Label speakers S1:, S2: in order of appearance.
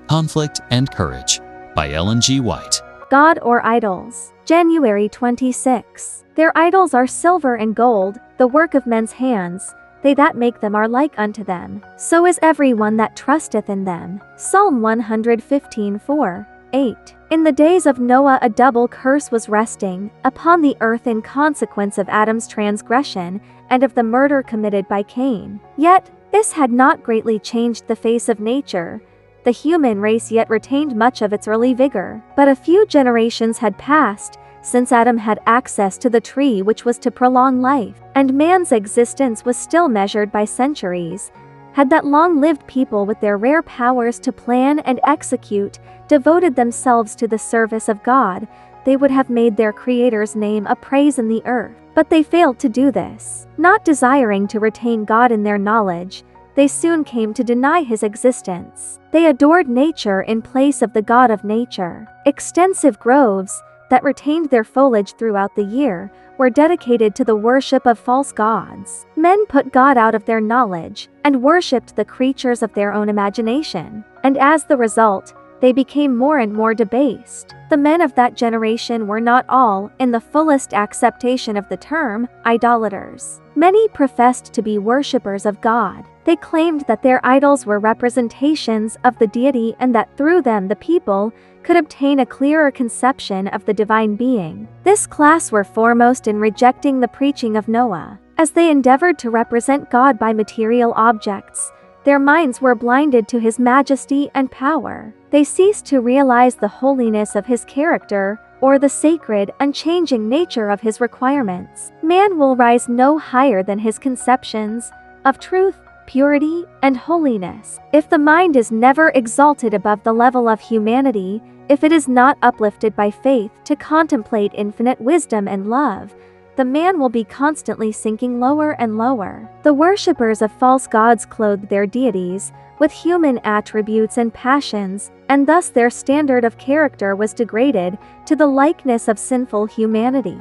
S1: Conflict and Courage by Ellen G. White.
S2: God or Idols. January 26. Their idols are silver and gold, the work of men's hands. They that make them are like unto them. So is every one that trusteth in them. Psalm 115:4, 8. In the days of Noah a double curse was resting upon the earth in consequence of Adam's transgression and of the murder committed by Cain. Yet, this had not greatly changed the face of nature. The human race yet retained much of its early vigor. But a few generations had passed since Adam had access to the tree which was to prolong life, and man's existence was still measured by centuries. Had that long-lived people with their rare powers to plan and execute devoted themselves to the service of God, they would have made their Creator's name a praise in the earth. But they failed to do this. Not desiring to retain God in their knowledge, they soon came to deny his existence. They adored nature in place of the God of nature. Extensive groves, that retained their foliage throughout the year, were dedicated to the worship of false gods. Men put God out of their knowledge, and worshipped the creatures of their own imagination. And as the result, they became more and more debased. The men of that generation were not all, in the fullest acceptation of the term, idolaters. Many professed to be worshippers of God. They claimed that their idols were representations of the deity and that through them the people could obtain a clearer conception of the divine being. This class were foremost in rejecting the preaching of Noah. As they endeavored to represent God by material objects, their minds were blinded to his majesty and power. They ceased to realize the holiness of his character or the sacred, unchanging nature of his requirements. Man will rise no higher than his conceptions of truth, purity, and holiness. If the mind is never exalted above the level of humanity, if it is not uplifted by faith to contemplate infinite wisdom and love, the man will be constantly sinking lower and lower. The worshippers of false gods clothed their deities with human attributes and passions, and thus their standard of character was degraded to the likeness of sinful humanity.